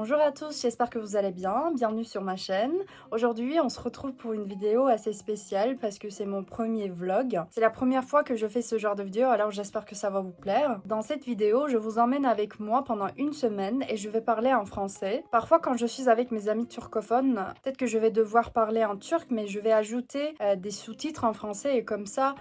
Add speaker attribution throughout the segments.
Speaker 1: Bonjour à tous, j'espère que vous allez bien, bienvenue sur ma chaîne. Aujourd'hui on se retrouve pour une vidéo assez spéciale parce que c'est mon premier vlog. C'est la première fois que je fais ce genre de vidéo, alors j'espère que ça va vous plaire. Dans cette vidéo, je vous emmène avec moi pendant une semaine et je vais parler en français. Parfois quand je suis avec mes amis turcophones, peut-être que je vais devoir parler en turc, mais je vais ajouter des sous-titres en français et comme ça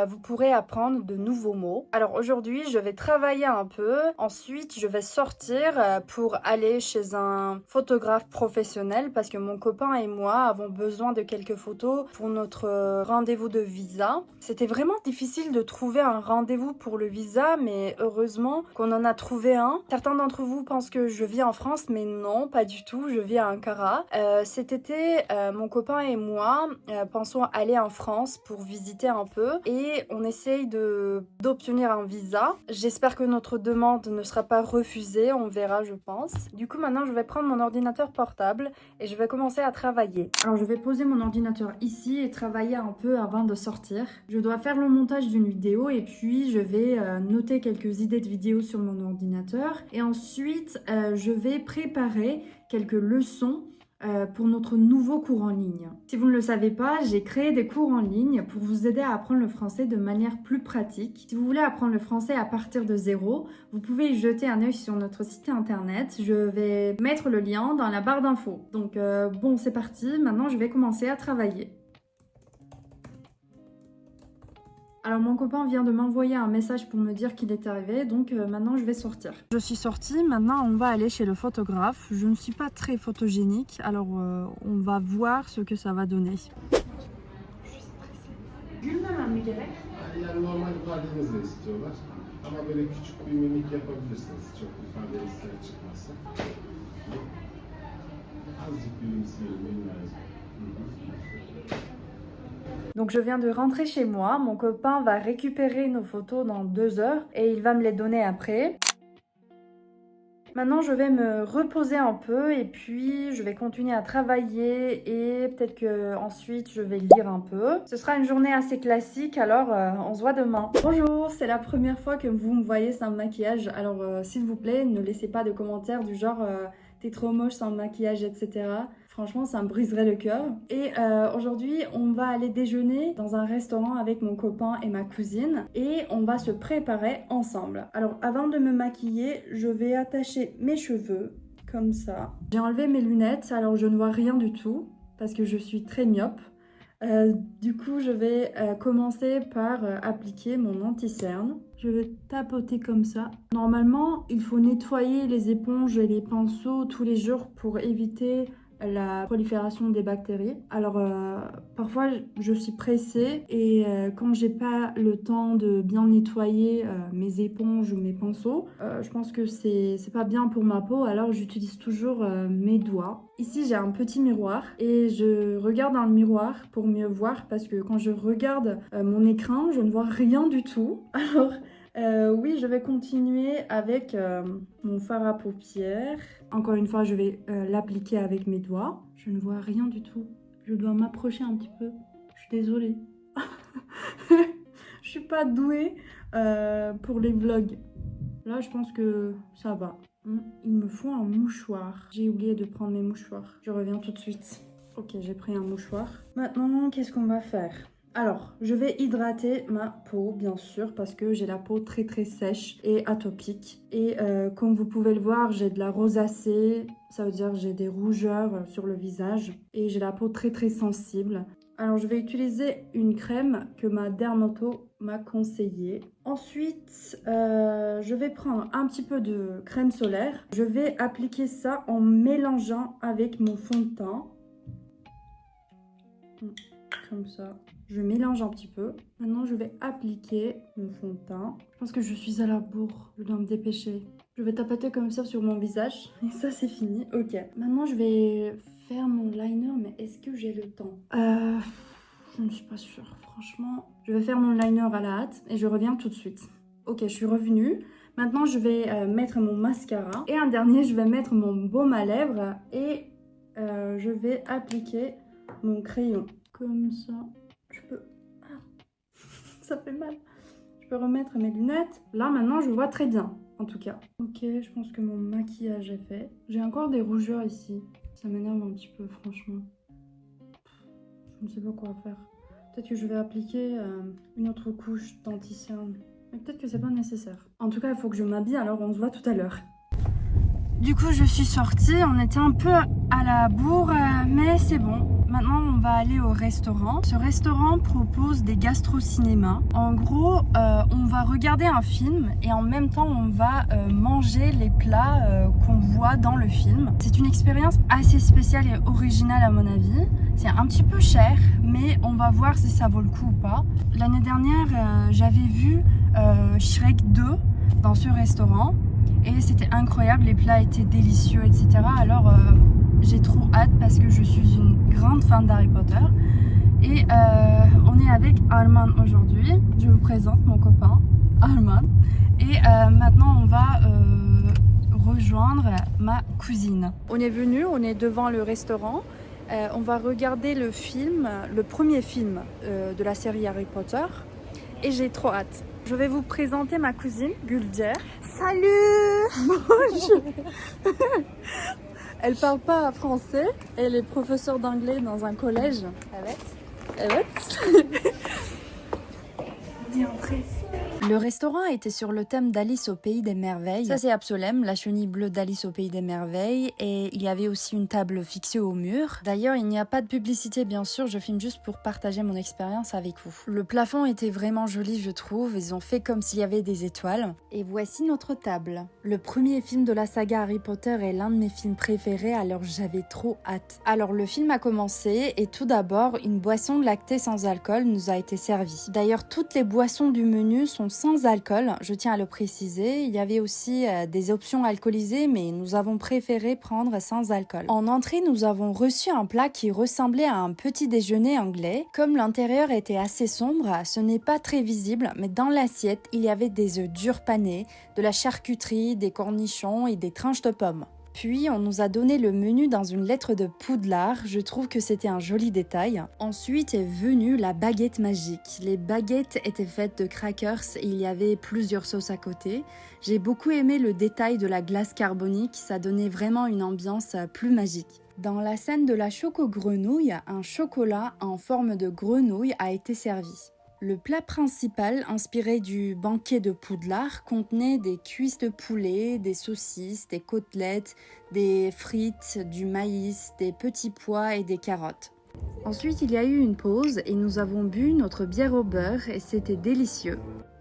Speaker 1: vous pourrez apprendre de nouveaux mots. Alors aujourd'hui je vais travailler un peu, ensuite je vais sortir pour aller chez un photographe professionnel parce que mon copain et moi avons besoin de quelques photos pour notre rendez-vous de visa. C'était vraiment difficile de trouver un rendez-vous pour le visa, mais heureusement qu'on en a trouvé un. Certains d'entre vous pensent que je vis en France, mais non, pas du tout, je vis à Ankara. Cet été, mon copain et moi pensons aller en France pour visiter un peu et on essaye d'obtenir un visa. J'espère que notre demande ne sera pas refusée, on verra je pense. Du coup maintenant je vais prendre mon ordinateur portable et je vais commencer à travailler. Alors je vais poser mon ordinateur ici et travailler un peu avant de sortir. Je dois faire le montage d'une vidéo et puis je vais noter quelques idées de vidéos sur mon ordinateur. Et ensuite je vais préparer quelques leçons pour notre nouveau cours en ligne. Si vous ne le savez pas, j'ai créé des cours en ligne pour vous aider à apprendre le français de manière plus pratique. Si vous voulez apprendre le français à partir de zéro, vous pouvez y jeter un œil sur notre site internet. Je vais mettre le lien dans la barre d'infos. Donc bon, c'est parti. Maintenant, je vais commencer à travailler. Alors mon copain vient de m'envoyer un message pour me dire qu'il est arrivé, donc maintenant je vais sortir. Je suis sortie, maintenant on va aller chez le photographe. Je ne suis pas très photogénique, alors on va voir ce que ça va donner. Je suis stressée. Gülmemem mi gerek?
Speaker 2: Yani normal ifadenizle istiyorlar. Ama böyle küçük bir mimik yapabilirsiniz. Çok ifadeniz çıkmazsa. Azıcık gülümseyelim lazım.
Speaker 1: Donc je viens de rentrer chez moi, mon copain va récupérer nos photos dans 2 heures et il va me les donner après. Maintenant je vais me reposer un peu et puis je vais continuer à travailler et peut-être que ensuite je vais lire un peu. Ce sera une journée assez classique, alors on se voit demain. Bonjour, c'est la première fois que vous me voyez sans maquillage, alors s'il vous plaît ne laissez pas de commentaires du genre t'es trop moche sans maquillage, etc. Franchement, ça me briserait le cœur. Et aujourd'hui, on va aller déjeuner dans un restaurant avec mon copain et ma cousine et on va se préparer ensemble. Alors, avant de me maquiller, je vais attacher mes cheveux comme ça. J'ai enlevé mes lunettes, alors je ne vois rien du tout parce que je suis très myope. Du coup, je vais commencer par appliquer mon anti-cerne. Je vais tapoter comme ça. Normalement, il faut nettoyer les éponges et les pinceaux tous les jours pour éviter la prolifération des bactéries. Alors parfois je suis pressée et quand j'ai pas le temps de bien nettoyer mes éponges ou mes pinceaux, je pense que c'est pas bien pour ma peau, alors j'utilise toujours mes doigts. Ici j'ai un petit miroir et je regarde dans le miroir pour mieux voir parce que quand je regarde mon écran je ne vois rien du tout. Alors oui, je vais continuer avec mon fard à paupières. Encore une fois, je vais l'appliquer avec mes doigts. Je ne vois rien du tout. Je dois m'approcher un petit peu. Je suis désolée. Je suis pas douée pour les vlogs. Là, je pense que ça va. Il me faut un mouchoir. J'ai oublié de prendre mes mouchoirs. Je reviens tout de suite. Ok, j'ai pris un mouchoir. Maintenant, qu'est-ce qu'on va faire ? Alors, je vais hydrater ma peau, bien sûr, parce que j'ai la peau très très sèche et atopique. Et comme vous pouvez le voir, j'ai de la rosacée, ça veut dire j'ai des rougeurs sur le visage. Et j'ai la peau très très sensible. Alors, je vais utiliser une crème que ma dermato m'a conseillée. Ensuite, je vais prendre un petit peu de crème solaire. Je vais appliquer ça en mélangeant avec mon fond de teint. Comme ça. Je mélange un petit peu. Maintenant, je vais appliquer mon fond de teint. Je pense que je suis à la bourre. Je dois me dépêcher. Je vais tapoter comme ça sur mon visage. Et ça, c'est fini. Ok. Maintenant, je vais faire mon liner. Mais est-ce que j'ai le temps Je ne suis pas sûre. Franchement, je vais faire mon liner à la hâte. Et je reviens tout de suite. Ok, je suis revenue. Maintenant, je vais mettre mon mascara. Et un dernier, je vais mettre mon baume à lèvres. Et je vais appliquer mon crayon. Comme ça. Je peux... Ah, ça fait mal. Je peux remettre mes lunettes. Là, maintenant, je vois très bien. en tout cas. Ok, je pense que mon maquillage est fait. J'ai encore des rougeurs ici. Ça m'énerve un petit peu, franchement. Je ne sais pas quoi faire. Peut-être que je vais appliquer une autre couche d'anti-cerne. Mais peut-être que c'est pas nécessaire. En tout cas, il faut que je m'habille, alors on se voit tout à l'heure. Du coup, je suis sortie. On était un peu à la bourre, mais c'est bon. Maintenant, on va aller au restaurant. Ce restaurant propose des gastro-cinémas. En gros, on va regarder un film et en même temps, on va manger les plats qu'on voit dans le film. C'est une expérience assez spéciale et originale à mon avis. C'est un petit peu cher, mais on va voir si ça vaut le coup ou pas. L'année dernière, j'avais vu Shrek 2 dans ce restaurant et c'était incroyable. Les plats étaient délicieux, etc. Alors, j'ai trop hâte parce que je suis une grande fan d'Harry Potter. Et on est avec Arman aujourd'hui. Je vous présente mon copain, Arman. Et maintenant, on va rejoindre ma cousine. On est venu, on est devant le restaurant. On va regarder le film, le premier film de la série Harry Potter. Et j'ai trop hâte. Je vais vous présenter ma cousine, Gulder. Salut! Bonjour! Elle parle pas français, elle est professeure d'anglais dans un collège. Evet. On est entré. Le restaurant était sur le thème d'Alice au Pays des Merveilles. Ça c'est Absolem, la chenille bleue d'Alice au Pays des Merveilles. Et il y avait aussi une table fixée au mur. D'ailleurs, il n'y a pas de publicité bien sûr, je filme juste pour partager mon expérience avec vous. Le plafond était vraiment joli je trouve, ils ont fait comme s'il y avait des étoiles. Et voici notre table. Le premier film de la saga Harry Potter est l'un de mes films préférés, alors j'avais trop hâte. Alors le film a commencé et tout d'abord, une boisson lactée sans alcool nous a été servie. D'ailleurs, toutes les boissons du menu sont sans alcool, je tiens à le préciser. Il y avait aussi des options alcoolisées, mais nous avons préféré prendre sans alcool. En entrée, nous avons reçu un plat qui ressemblait à un petit déjeuner anglais. Comme l'intérieur était assez sombre, ce n'est pas très visible, mais dans l'assiette, il y avait des œufs durs panés, de la charcuterie, des cornichons et des tranches de pommes. Puis, on nous a donné le menu dans une lettre de Poudlard, je trouve que c'était un joli détail. Ensuite est venue la baguette magique. Les baguettes étaient faites de crackers et il y avait plusieurs sauces à côté. J'ai beaucoup aimé le détail de la glace carbonique, ça donnait vraiment une ambiance plus magique. Dans la scène de la choco-grenouille, un chocolat en forme de grenouille a été servi. Le plat principal, inspiré du banquet de Poudlard, contenait des cuisses de poulet, des saucisses, des côtelettes, des frites, du maïs, des petits pois et des carottes. Ensuite, il y a eu une pause et nous avons bu notre bière au beurre et c'était délicieux.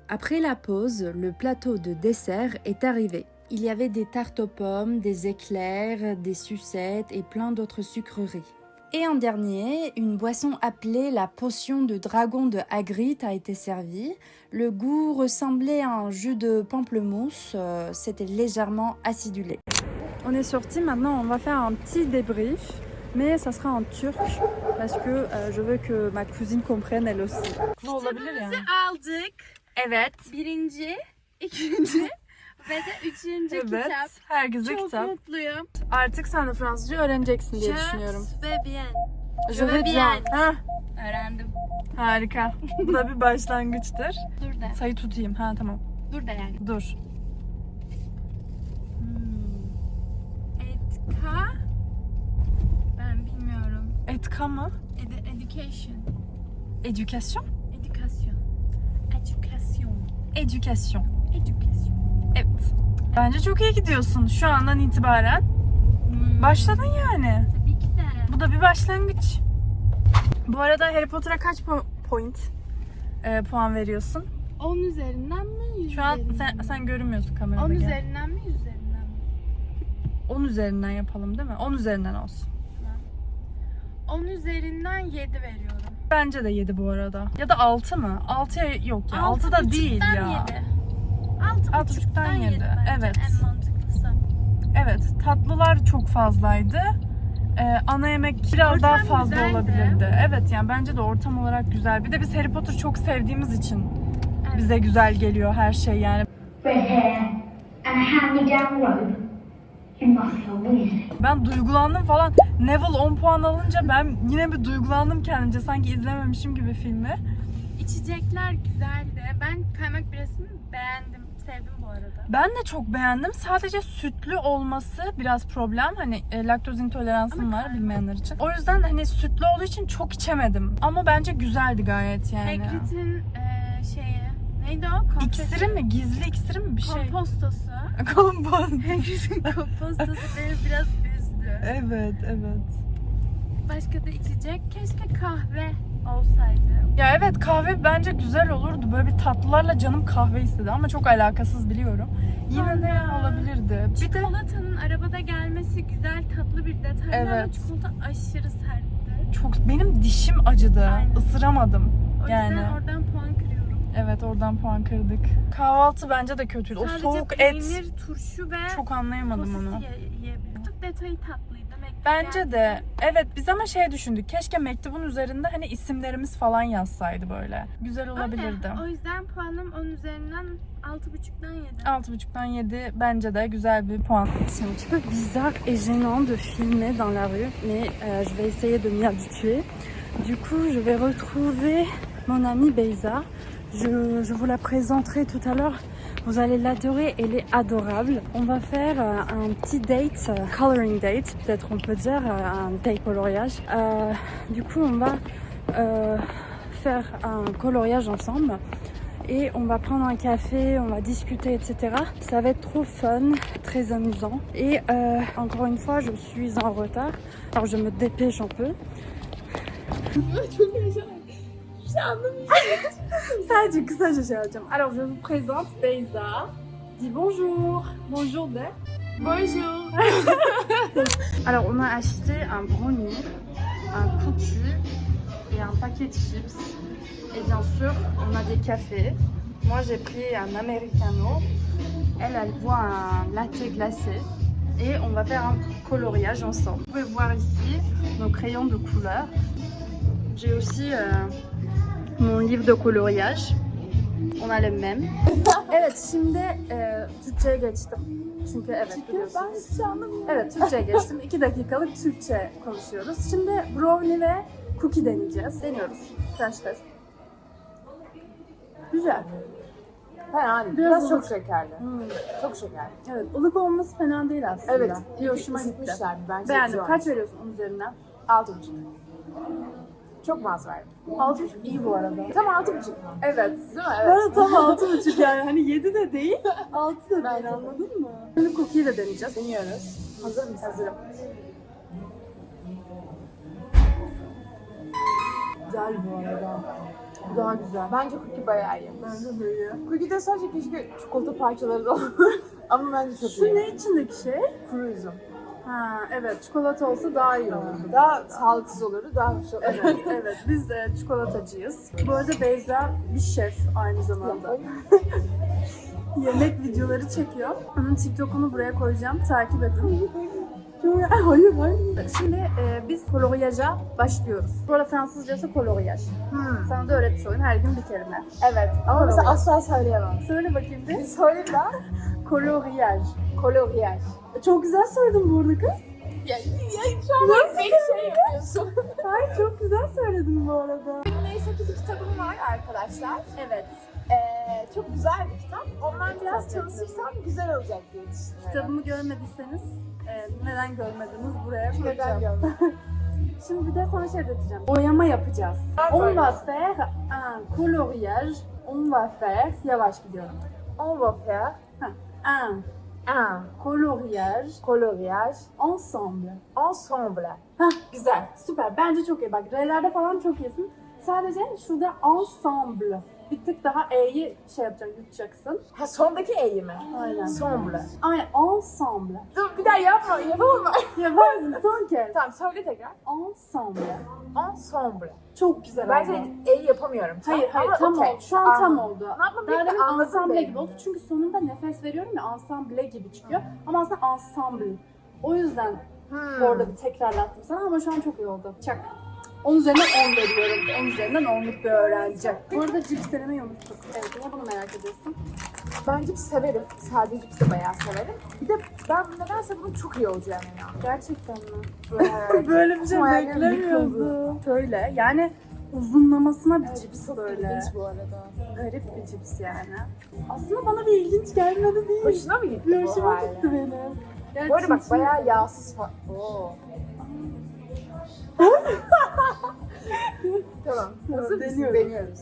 Speaker 1: Après la pause, le plateau de dessert est arrivé. Il y avait des tartes aux pommes, des éclairs, des sucettes et plein d'autres sucreries. Et en dernier, une boisson appelée la potion de dragon de Hagrid a été servie. Le goût ressemblait à un jus de pamplemousse, c'était légèrement acidulé. On est sorti, maintenant on va faire un petit débrief, mais ça sera en turc parce que je veux que ma cousine comprenne elle aussi.
Speaker 3: Kitabımızı aldık.
Speaker 1: Evet.
Speaker 3: Birinci, ikinci ve de üçüncü kitap.
Speaker 1: herkese
Speaker 3: Çok
Speaker 1: kitap.
Speaker 3: mutluyum.
Speaker 1: Artık sen de Fransızca öğreneceksin diye düşünüyorum.
Speaker 3: Je ve bien.
Speaker 1: Je veux bien. Hah,
Speaker 3: Öğrendim.
Speaker 1: harika. Bu da bir başlangıçtır.
Speaker 3: Dur da.
Speaker 1: Sayı tutayım. Ha tamam.
Speaker 3: Dur da yani.
Speaker 1: Dur.
Speaker 3: Etka. Ben bilmiyorum.
Speaker 1: Etka mı?
Speaker 3: Education.
Speaker 1: Edükasyon?
Speaker 3: Edukasyon. Education.
Speaker 1: Edükasyon.
Speaker 3: Education.
Speaker 1: Evet. Bence çok iyi gidiyorsun şu andan itibaren. Başladın yani.
Speaker 3: Tabii ki de.
Speaker 1: Bu da bir başlangıç. Bu arada Harry Potter'a kaç puan veriyorsun?
Speaker 3: 10 üzerinden mi 100
Speaker 1: Şu an
Speaker 3: üzerinden mi?
Speaker 1: sen görünmüyorsun kamerada.
Speaker 3: 10
Speaker 1: gel.
Speaker 3: üzerinden mi 100 üzerinden mi?
Speaker 1: 10 üzerinden yapalım değil mi? 10 üzerinden olsun.
Speaker 3: 10 üzerinden 7 veriyorum.
Speaker 1: Bence de 7 bu arada. Ya da 6 mı? 6'ya yok ya. 6 da değil ya.
Speaker 3: 6,5'tan
Speaker 1: 7.
Speaker 3: 7 bence
Speaker 1: Evet.
Speaker 3: en mantıklısı.
Speaker 1: Evet. Tatlılar çok fazlaydı. Ana yemek biraz
Speaker 3: Ortam
Speaker 1: daha fazla
Speaker 3: güzeldi.
Speaker 1: olabilirdi. Evet yani bence de ortam olarak güzel. Bir de biz Harry Potter çok sevdiğimiz için
Speaker 3: Evet.
Speaker 1: bize güzel geliyor her şey yani.
Speaker 4: Red hair and a hand-me-down robe. You must be a wizard.
Speaker 1: Ben duygulandım falan. Neville 10 puan alınca ben yine bir duygulandım kendimce. Sanki izlememişim gibi filmi.
Speaker 3: İçecekler güzeldi. Ben kaymak birasını beğendim. sevdim bu arada.
Speaker 1: Ben de çok beğendim. Sadece sütlü olması biraz problem. Hani laktoz intoleransım var bilmeyenler için. O yüzden hani sütlü olduğu için çok içemedim. Ama bence güzeldi gayet yani.
Speaker 3: Hagrid'in şeyi neydi o?
Speaker 1: İksiri mi? Gizli iksiri mi bir şey?
Speaker 3: Kompostosu.
Speaker 1: Kompost.
Speaker 3: Hagrid'in kompostosu beni biraz üzdü.
Speaker 1: Evet, evet.
Speaker 3: Başka da içecek. Keşke kahve olsaydı.
Speaker 1: Ya evet, kahve bence güzel olurdu. Böyle bir tatlılarla canım kahve istedi ama çok alakasız biliyorum. Yine de
Speaker 3: Sonra
Speaker 1: olabilirdi. Bir de
Speaker 3: çikolatanın arabada gelmesi güzel, tatlı bir detay ama
Speaker 1: Evet.
Speaker 3: çikolata aşırı sertti.
Speaker 1: çok benim dişim acıdı.
Speaker 3: Aynen.
Speaker 1: Isıramadım.
Speaker 3: O yüzden
Speaker 1: Yani.
Speaker 3: oradan puan kırıyorum.
Speaker 1: Evet, oradan puan kırdık. Kahvaltı bence de kötüydü. O
Speaker 3: Sadece
Speaker 1: soğuk et
Speaker 3: peynir, turşu ve
Speaker 1: çok anlayamadım
Speaker 3: sosis
Speaker 1: onu.
Speaker 3: yiyebilirim. Çok detayı tatlıydı. Mektup
Speaker 1: Bence
Speaker 3: geldi.
Speaker 1: de. Evet, biz ama şey düşündük. Keşke mektubun üzerinde hani isimlerimiz falan yazsaydı böyle. Güzel olabilirdi.
Speaker 3: Öyle. O yüzden puanım 10 üzerinden 6,5'dan 7.
Speaker 1: 6,5'dan 7 bence de güzel bir puan. C'est un petit peu bizarre et gênant de filmer dans la rue, mais je vais essayer de m'y habituer. Du coup, je vais retrouver mon amie Beyza. Je vous la présenterai tout à l'heure. Vous allez l'adorer, elle est adorable. On va faire un petit date, coloring date, peut-être on peut dire, un date coloriage. Du coup, on va faire un coloriage ensemble. Et on va prendre un café, on va discuter, etc. Ça va être trop fun, très amusant. Et encore une fois, je suis en retard. Alors je me dépêche un peu. Sadece kısaca şey yapacağım. Alors je vous présente Beyza. Dis bonjour. Bonjour de.
Speaker 3: Bonjour.
Speaker 1: Alors on a acheté un brownie, un cookie et un paquet de chips. Et bien sûr, on a des cafés. Moi, j'ai pris un americano. Elle boit un latte glacé. Et on va faire un coloriage ensemble. Vous pouvez voir ici nos crayons de couleur. J'ai aussi mon livre de coloriage. On a les mêmes. Evet, şimdi Türkçe'ye geçtim. Çünkü evet biliyorsunuz. Evet, Türkçe'ye geçtim. 2 dakikalık Türkçe konuşuyoruz. Şimdi brownie ve cookie deneyeceğiz. Deniyoruz. French test. Güzel.
Speaker 5: Fena değil. Biraz çok şekerli. Çok şekerli.
Speaker 1: Evet, ılık olması fena değil aslında.
Speaker 5: Evet.
Speaker 1: İyi, hoşuma gitti.
Speaker 5: Isıtmışlar. Bence
Speaker 1: Beğendim.
Speaker 5: güzel
Speaker 1: Kaç
Speaker 5: olmuş.
Speaker 1: veriyorsun onun üzerinden?
Speaker 5: 6,5. Çok mu az verdim?
Speaker 1: 6,5 iyi bu arada.
Speaker 5: Tam 6,5 mu?
Speaker 1: Evet.
Speaker 5: Değil mi? Evet.
Speaker 1: Bana tam 6,5 yani. Hani 7 de değil, 6 da
Speaker 5: Bence
Speaker 1: değil,
Speaker 5: de.
Speaker 1: anladın mı? Şimdi cookie'yi de deneyeceğiz.
Speaker 5: Deniyoruz. Hazır mısın?
Speaker 1: Hazırım. Güzel bu arada. Daha güzel.
Speaker 5: Bence cookie bayağı iyi.
Speaker 1: Bence de iyi.
Speaker 5: Cookie'de sadece keşke çikolata parçaları da olur. Ama bence çok
Speaker 1: Şu
Speaker 5: iyi.
Speaker 1: ne içindeki şey?
Speaker 5: Kuru üzüm.
Speaker 1: Ha evet, çikolata olsa daha iyi olurdu.
Speaker 5: Daha sağlıksız olurdu. Daha hoş olurdu.
Speaker 1: Evet, evet. Biz çikolatacıyız. Bu arada Beyza bir şef aynı zamanda. Yemek videoları çekiyor. Onun TikTok'unu buraya koyacağım. Takip edin. Hayır, hayır. Şimdi biz koloriyaja başlıyoruz. Bu arada Fransızcası koloriyaj. Sana da öğretmiş olayım. Her gün bir kelime.
Speaker 5: Evet. Ama mesela asla söyleyemem.
Speaker 1: Söyle bakayım bir.
Speaker 5: Söyle ben.
Speaker 1: Koloriyaj.
Speaker 5: Koloriyaj.
Speaker 1: Çok güzel söyledin bu arada kız.
Speaker 5: Ya şu an sen şey yapıyorsun.
Speaker 1: Hayır, çok güzel söyledin bu arada.
Speaker 5: Neyse ki bir kitabım var arkadaşlar.
Speaker 1: Evet.
Speaker 5: Çok güzel bir kitap. Ondan biraz çalışırsam güzel olacak diye düşünüyorum.
Speaker 1: Kitabımı görmediyseniz neden görmediniz buraya
Speaker 5: Neden
Speaker 1: koyacağım.
Speaker 5: görmedim?
Speaker 1: Şimdi bir de sana şey öğreteceğim. Boyama yapacağız. On va faire un coloriage. On va faire. Yavaş gidiyorum.
Speaker 5: On va faire
Speaker 1: Un
Speaker 5: un
Speaker 1: coloriage
Speaker 5: coloriage
Speaker 1: ensemble.
Speaker 5: ensemble.
Speaker 1: Hah, güzel. Süper. Bence çok iyi. Bak R'lerde falan çok iyisin. Sadece şurada ensemble. Bir tık daha E'yi şey yapacaksın, yutacaksın.
Speaker 5: Ha sondaki e'yi mi?
Speaker 1: Aynen.
Speaker 5: Ensemble.
Speaker 1: Aynen. Ensemble.
Speaker 5: Dur bir daha yapma. Yapamam ben.
Speaker 1: Yaparsın son kez.
Speaker 5: Tamam söyle tekrar.
Speaker 1: Ensemble.
Speaker 5: Ensemble.
Speaker 1: Çok güzel
Speaker 5: Bence
Speaker 1: oldu.
Speaker 5: e'yi yapamıyorum.
Speaker 1: Hayır, hayır,
Speaker 5: Ama
Speaker 1: tam
Speaker 5: okey.
Speaker 1: oldu. Şu an tam
Speaker 5: Anladım.
Speaker 1: oldu.
Speaker 5: Ne yapmam
Speaker 1: Daha
Speaker 5: gerektiğini
Speaker 1: demin
Speaker 5: anladım
Speaker 1: ensemble
Speaker 5: benim.
Speaker 1: gibi oldu. Çünkü sonunda nefes veriyorum ya, ensemble gibi çıkıyor. Ama aslında ensemble. O yüzden orada bir tekrarlattım sana ama şu an çok iyi oldu. Çak. 10 üzerinden 10 veriyorum. 10 üzerinden 10'luk bir öğrenci. Bu arada cips denemeyi unuttuk. Evet, niye bunu merak ediyorsun?
Speaker 5: Ben cips severim. Sadece cips de bayağı severim. Bir de ben nedense bunun çok iyi olacağını inanıyorum.
Speaker 1: Gerçekten mi?
Speaker 5: Böyle,
Speaker 1: Böyle bir şey
Speaker 5: Hayalim
Speaker 1: beklemiyordum. Şöyle yani uzunlamasına bir cips
Speaker 5: Çok
Speaker 1: böyle.
Speaker 5: ilginç bu arada.
Speaker 1: Garip bir cips yani. Aslında bana bir ilginç gelmedi değil.
Speaker 5: Hoşuna mı gitti bu
Speaker 1: Hoşuma
Speaker 5: hali?
Speaker 1: gitti benim. Yani
Speaker 5: Bu arada bak
Speaker 1: çünkü-
Speaker 5: bayağı yağsız falan. Oo. Tamam. Hazır mısın?
Speaker 1: Deniyoruz.
Speaker 5: Deniyoruz.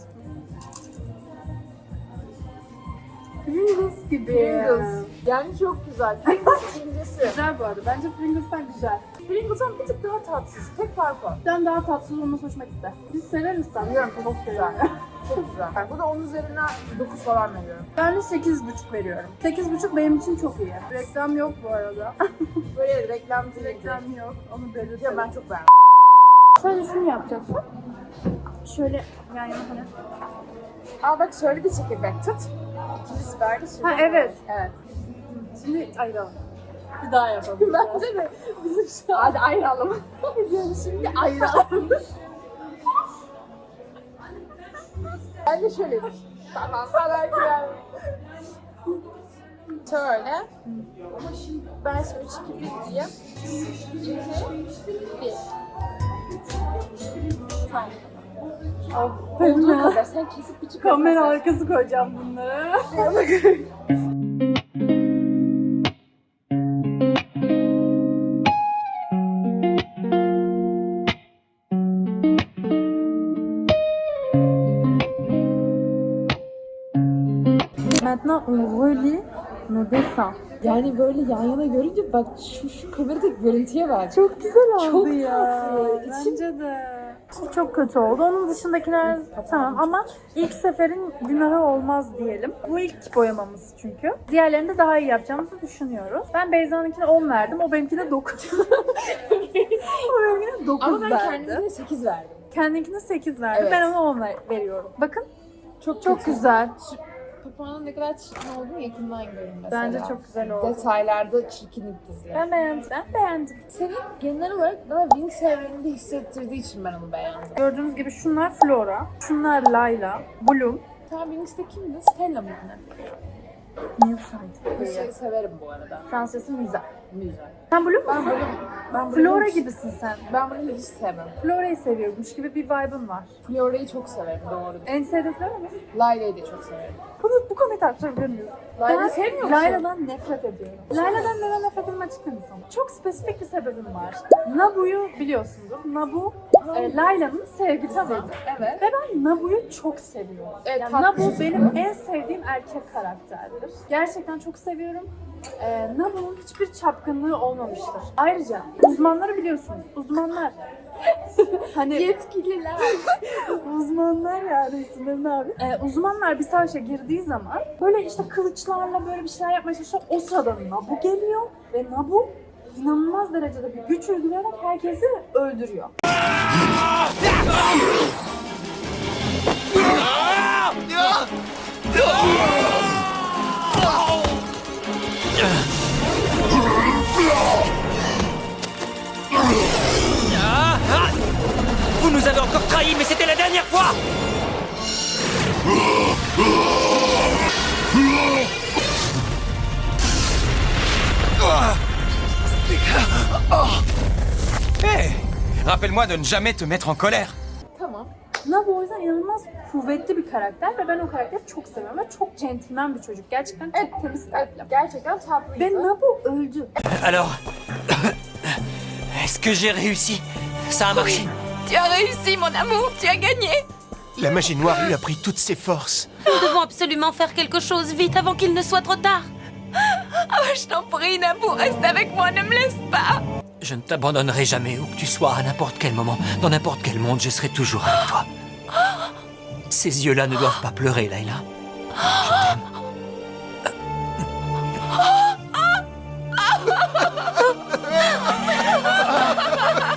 Speaker 1: Pringles gibi.
Speaker 5: Pringles. Yani çok güzel. Pringles incesi.
Speaker 1: Güzel bu arada. Bence Pringles'tan güzel.
Speaker 5: Pringles'ın bir tık daha tatsız. Tek fark o.
Speaker 1: Ben daha tatsız olması hoşuma gitti. Biz severiz tabii.
Speaker 5: Biliyorum çok güzel. Çok güzel. Yani bu da 10 üzerinden 9 falan veriyorum.
Speaker 1: Ben de 8,5 veriyorum. 8,5 benim için çok iyi. Reklam yok bu arada.
Speaker 5: Böyle reklam değil.
Speaker 1: Reklam yok. Onu
Speaker 5: Ya
Speaker 1: belirtelim.
Speaker 5: ben çok beğendim.
Speaker 1: Sadece şunu yapacaksın. Şöyle yan yana hani.
Speaker 5: Aa bak şöyle bir çekirdek tut. İkimiz verdi şimdi.
Speaker 1: Ha, evet.
Speaker 5: Evet.
Speaker 1: Şimdi ayıralım. Bir daha yapalım.
Speaker 5: Bence de bizim şu an. Hadi ayıralım. Şimdi ayıralım. Ben de şöyle yapayım. Tamam kadar güzel. Şöyle. Ama şimdi ben şimdi 3-2-1 diyeyim. 2-1. Tamam. Olduğu kadar sen kesip bir çıkar.
Speaker 1: Kamera arkası koyacağım bunları. Maintenant on relie nos dessins.
Speaker 5: Yani böyle yan yana görünce bak şu kameradaki görüntüye bak.
Speaker 1: Çok güzel oldu
Speaker 5: Çok
Speaker 1: ya.
Speaker 5: tatlı.
Speaker 1: Bence de. Çok kötü oldu. Onun dışındakiler tamam ama ilk seferin günahı olmaz diyelim. Bu ilk boyamamız çünkü. Diğerlerini de daha iyi yapacağımızı düşünüyoruz. Ben Beyza'nınkine 10 verdim. O benimkine 9. O benimkine 9
Speaker 5: Ama ben
Speaker 1: verdi.
Speaker 5: kendime 8 verdim.
Speaker 1: Kendinkine 8 verdi.
Speaker 5: Evet.
Speaker 1: Ben ona 10 veriyorum. Bakın
Speaker 5: Çok
Speaker 1: çok güzel.
Speaker 5: Şu papağanın ne kadar çirkin olduğunu yakından görün mesela.
Speaker 1: Bence çok güzel oldu.
Speaker 5: Detaylarda çirkinlik dizi.
Speaker 1: Ben beğendim. Ben beğendim.
Speaker 5: Senin genel olarak bana Wings evreninde hissettirdiği için ben onu beğendim.
Speaker 1: Gördüğünüz gibi şunlar Flora, şunlar Layla, Bloom.
Speaker 5: Tamam Wings'te kimdi? Stella mıydı ne?
Speaker 1: Newside.
Speaker 5: Bir şey severim bu arada.
Speaker 1: Fransızcası Müze.
Speaker 5: Güzel.
Speaker 1: Sen Bloom
Speaker 5: Ben
Speaker 1: musun?
Speaker 5: böyle ben böyle
Speaker 1: Flora
Speaker 5: hiç-
Speaker 1: gibisin sen.
Speaker 5: Ben bunu hiç sevmem.
Speaker 1: Flora'yı seviyormuş gibi bir vibe'ın var.
Speaker 5: Flora'yı çok severim doğru.
Speaker 1: En sevdiğin Flora mı?
Speaker 5: Layla'yı da çok severim.
Speaker 1: Bu konuyu tartışabilir miyiz?
Speaker 5: Layla'yı sevmiyor musun?
Speaker 1: Layla'dan nefret ediyorum. Layla'dan neden nefret ettiğimi açıklayayım sana. Çok spesifik bir sebebim var. Nabu'yu biliyorsundur. Nabu, Layla'nın sevgilisiydi.
Speaker 5: Evet.
Speaker 1: Ve ben Nabu'yu çok seviyorum.
Speaker 5: Evet,
Speaker 1: Yani
Speaker 5: tatlı
Speaker 1: Nabu
Speaker 5: çocuk
Speaker 1: benim
Speaker 5: bu.
Speaker 1: en sevdiğim erkek karakterdir. Gerçekten çok seviyorum. Nabu'nun hiçbir çapkınlığı olmamıştır. Ayrıca uzmanları biliyorsunuz. Uzmanlar. Hani
Speaker 5: Yetkililer.
Speaker 1: uzmanlar yani isimlerini abi. Uzmanlar bir savaşa girdiği zaman böyle işte kılıçlarla böyle bir şeyler yapmaya çalışıyor. O sırada Nabu geliyor ve Nabu inanılmaz derecede bir güç uygulayarak herkesi öldürüyor.
Speaker 6: Vous nous avez encore trahis, mais c'était la dernière fois! Hé! Rappelle-moi de ne jamais te mettre en colère.
Speaker 5: Tamam.
Speaker 1: Nabu o yüzden inanılmaz kuvvetli bir karakter ve ben o karakteri çok seviyorum ve çok centilmen bir çocuk. Gerçekten çok temiz kalpli.
Speaker 5: Gerçekten tatlıydı.
Speaker 1: Ve Nabu öldü.
Speaker 6: Alors, est-ce que j'ai réussi? Ça a marché?
Speaker 3: Tu as réussi, mon amour, tu as gagné.
Speaker 7: La magie noire lui a pris toutes ses forces.
Speaker 8: Nous devons absolument faire quelque chose vite avant qu'il ne soit trop tard.
Speaker 3: Oh, je t'en prie, Naboo, reste avec moi, ne me laisse pas.
Speaker 6: Je ne t'abandonnerai jamais, où que tu sois, à n'importe quel moment, dans n'importe quel monde, je serai toujours avec toi. Ces yeux-là ne doivent pas pleurer, Layla.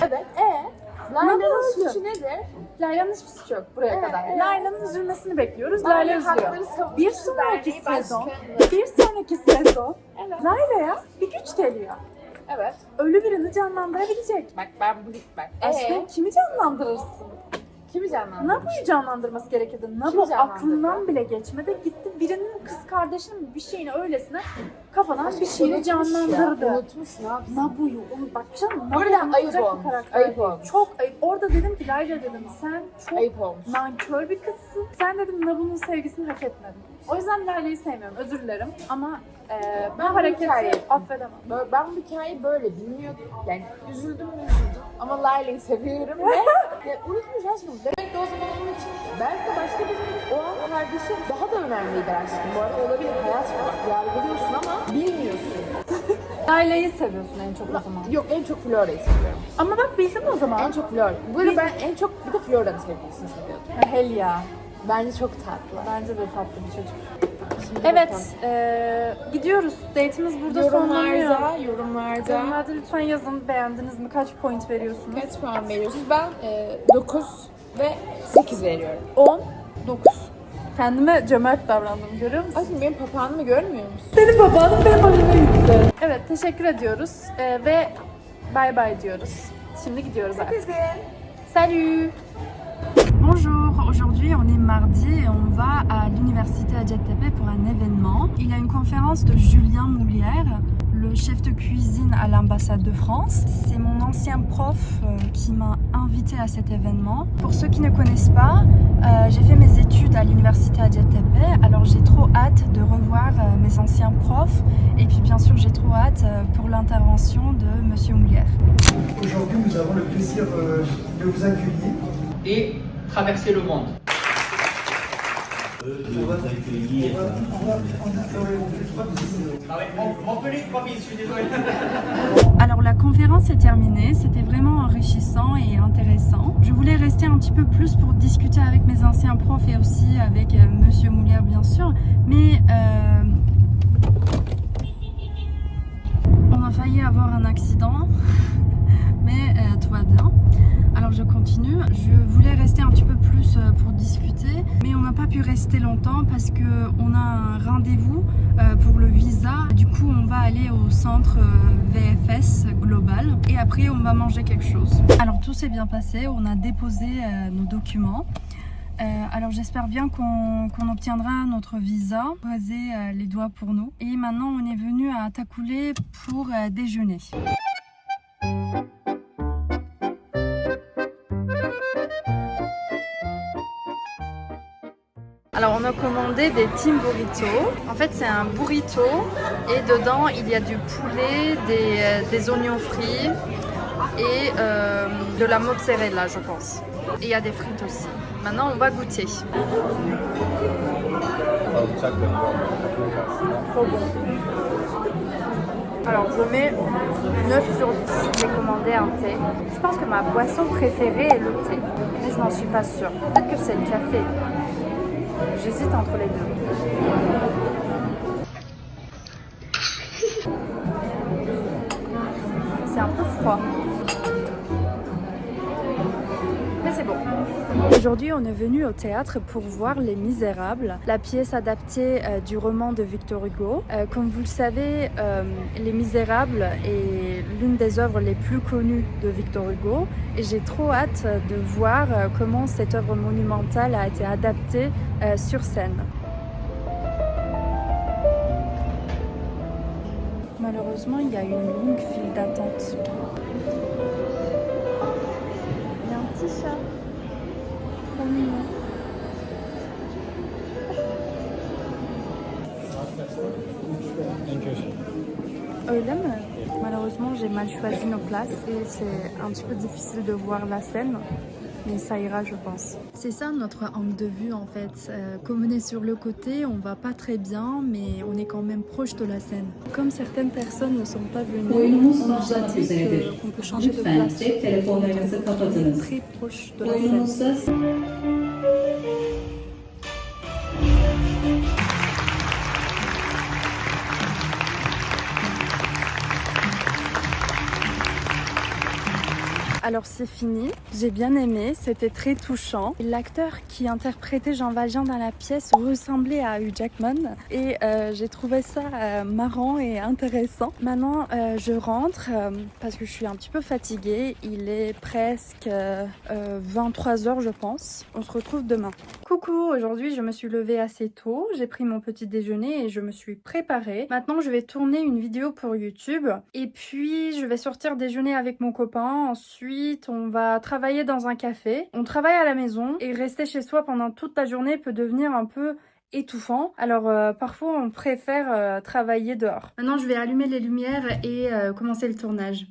Speaker 6: Je t'aime.
Speaker 5: Evet. Layla'nın suçu nedir?
Speaker 1: Layla'nın hiçbir suçu yok buraya kadar. Layla'nın üzülmesini bekliyoruz.
Speaker 5: Layla
Speaker 1: Layla üzülüyor.
Speaker 5: hakları savunucusu
Speaker 1: Bir sonraki
Speaker 5: derneği
Speaker 1: sezon,
Speaker 5: başkanı.
Speaker 1: Evet. Layla'ya bir güç geliyor.
Speaker 5: Evet.
Speaker 1: Ölü birini canlandırabilecek.
Speaker 5: Bak ben bu bak.
Speaker 1: Aşkım kimi canlandırırsın?
Speaker 5: Kimi canlandırmış?
Speaker 1: Nabu'yu canlandırması gerekirdi. Nabu
Speaker 5: canlandırdı?
Speaker 1: aklından bile geçmedi. Gitti birinin kız kardeşinin bir şeyini öylesine kafadan bir şeyini canlandırdı.
Speaker 5: Unutmuş ne yapsın?
Speaker 1: Nabu'yu bak canım.
Speaker 5: Bu arada ayıp olmuş. Ayıp olmuş.
Speaker 1: Çok ayıp. Orada dedim ki Layla dedim sen çok
Speaker 5: Ayıp olmuş.
Speaker 1: nankör bir kızsın. Sen dedim Nabu'nun sevgisini hak etmedin. O yüzden Layla'yı sevmiyorum. Özür dilerim. Ama bu
Speaker 5: Ben bu
Speaker 1: hareketi
Speaker 5: hikayeyi-
Speaker 1: affedemem.
Speaker 5: Ben bu hikayeyi böyle bilmiyordum. Yani üzüldüm. Ama Layla'yı seviyorum ve ya, unutmuş aşkım. Demek ki o zaman onun için belki de başka birinin o an kardeşi daha da önemliydi aşkım. Bu arada olabilir. Hayat var. Yargılıyorsun ama bilmiyorsun.
Speaker 1: Layla'yı seviyorsun en çok o zaman.
Speaker 5: Yok en çok Flora'yı seviyorum.
Speaker 1: Ama bak bildim o zaman.
Speaker 5: En çok Flora. Böyle ben en çok bir de Flora'nın sevgilisini seviyordum.
Speaker 1: Hell ya.
Speaker 5: Bence çok tatlı.
Speaker 1: Bence de tatlı bir çocuk.
Speaker 5: Şimdi
Speaker 1: Evet,
Speaker 5: bakalım.
Speaker 1: gidiyoruz. Date'imiz burada sonlanıyor.
Speaker 5: Yorumlarda
Speaker 1: Yorumlarda lütfen yazın. Beğendiniz mi? Kaç point veriyorsunuz?
Speaker 5: kaç puan veriyorsunuz? Ben 9 ve 8 veriyorum.
Speaker 1: 10, 9. Kendime cömert davrandım, görüyor musun?
Speaker 5: Aşkım benim papağanımı görmüyor musun?
Speaker 1: Senin babanın benim hoşuma gitti. Evet, teşekkür ediyoruz ve bye bye diyoruz. Şimdi gidiyoruz artık. Salut! Bonjour, aujourd'hui on est mardi et on va à l'université Hacettepe pour un événement. Il y a une conférence de Julien Moulière, le chef de cuisine à l'ambassade de France. C'est mon ancien prof qui m'a invité à cet événement. Pour ceux qui ne connaissent pas, j'ai fait mes études à l'université Hacettepe, alors j'ai trop hâte de revoir mes anciens profs et puis bien sûr j'ai trop hâte pour l'intervention de Monsieur Moulière.
Speaker 9: Aujourd'hui, nous avons le plaisir de vous accueillir.
Speaker 10: Et traverser le monde. Montpellier 3000, je suis désolé.
Speaker 1: Alors la conférence est terminée, c'était vraiment enrichissant et intéressant. Je voulais rester un petit peu plus pour discuter avec mes anciens profs et aussi avec Monsieur Moulière bien sûr, mais on a failli avoir un accident, mais tout va bien. Alors je continue, je voulais rester un petit peu plus pour discuter, mais on n'a pas pu rester longtemps parce qu'on a un rendez-vous pour le visa. Du coup on va aller au centre VFS Global et après on va manger quelque chose. Alors tout s'est bien passé, on a déposé nos documents. Alors j'espère bien qu'on obtiendra notre visa. Croisez les doigts pour nous. Et maintenant on est venu à Takoulé pour déjeuner. Alors on a commandé des team burritos. En fait c'est un burrito et dedans il y a du poulet, des oignons frits et de la mozzarella je pense. Et il y a des frites aussi. Maintenant on va goûter. Trop bon. Alors je mets 9 sur 10. J'ai commandé un thé. Je pense que ma boisson préférée est le thé. Mais je n'en suis pas sûre. Peut-être que c'est le café. J'hésite entre les deux. C'est un peu froid. Mais c'est bon. Aujourd'hui, on est venu au théâtre pour voir Les Misérables, la pièce adaptée du roman de Victor Hugo. Comme vous le savez, Les Misérables est l'une des œuvres les plus connues de Victor Hugo et j'ai trop hâte de voir comment cette œuvre monumentale a été adaptée sur scène. Malheureusement, il y a une longue file d'attente. Il y a un petit chat. Trop mignon. Öyle mi? Malheureusement, j'ai mal choisi nos places et c'est un petit peu difficile de voir la scène. Mais ça ira, je pense. C'est ça notre angle de vue en fait. Comme on est sur le côté, on va pas très bien, mais on est quand même proche de la scène. Comme certaines personnes ne sont pas venues, on nous a dit qu'on peut changer de place. On est très proche de la scène. Alors c'est fini, j'ai bien aimé, c'était très touchant. L'acteur qui interprétait Jean Valjean dans la pièce ressemblait à Hugh Jackman et j'ai trouvé ça marrant et intéressant. Maintenant je rentre parce que je suis un petit peu fatiguée, il est presque 23h je pense. On se retrouve demain. Coucou, aujourd'hui je me suis levée assez tôt, j'ai pris mon petit déjeuner et je me suis préparée. Maintenant je vais tourner une vidéo pour YouTube et puis je vais sortir déjeuner avec mon copain. Ensuite on va travailler dans un café. On travaille à la maison et rester chez soi pendant toute la journée peut devenir un peu étouffant. Alors parfois on préfère travailler dehors. Maintenant je vais allumer les lumières et commencer le tournage.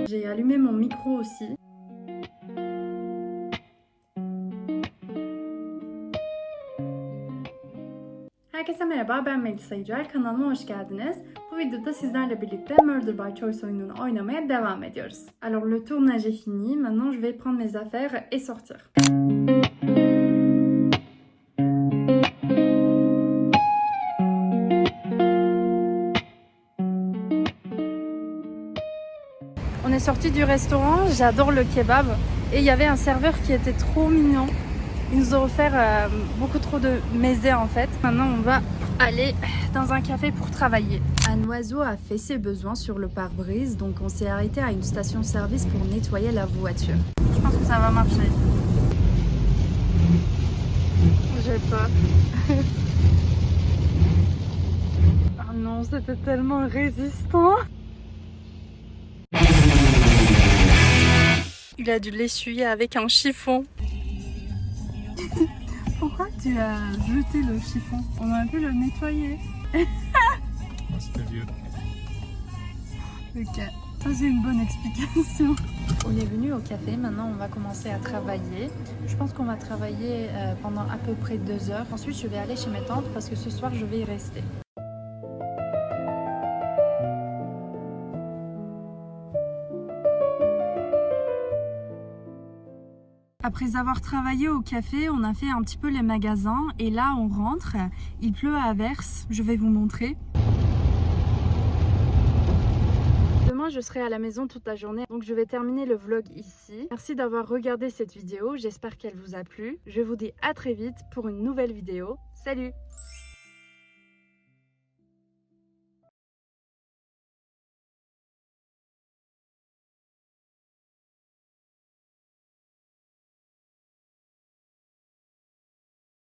Speaker 1: J'ai allumé mon micro aussi. Herkese merhaba, ben Melisa Yücel. Kanalıma hoş geldiniz. Bu videoda sizlerle birlikte Murder by Choice oyununu oynamaya devam ediyoruz. Alors le tournage est fini, maintenant je vais prendre mes affaires et sortir. On est sorti du restaurant, j'adore le kebab et il y avait un serveur qui était trop mignon. Il nous a offert beaucoup trop de mésés en fait. Maintenant on va aller dans un café pour travailler. Un oiseau a fait ses besoins sur le pare-brise, donc on s'est arrêté à une station-service pour nettoyer la voiture. Je pense que ça va marcher. J'ai peur. Oh non, c'était tellement résistant. Il a dû l'essuyer avec un chiffon. Pourquoi tu as jeté le chiffon? On aurait pu le nettoyer.
Speaker 2: C'était vieux.
Speaker 1: Ok, ça c'est une bonne explication. On est venu au café, maintenant on va commencer à travailler. Je pense qu'on va travailler pendant à peu près 2 heures. Ensuite je vais aller chez mes tantes parce que ce soir je vais y rester. Après avoir travaillé au café, on a fait un petit peu les magasins et là on rentre, il pleut à verse, je vais vous montrer. Demain je serai à la maison toute la journée, donc je vais terminer le vlog ici. Merci d'avoir regardé cette vidéo, j'espère qu'elle vous a plu. Je vous dis à très vite pour une nouvelle vidéo. Salut!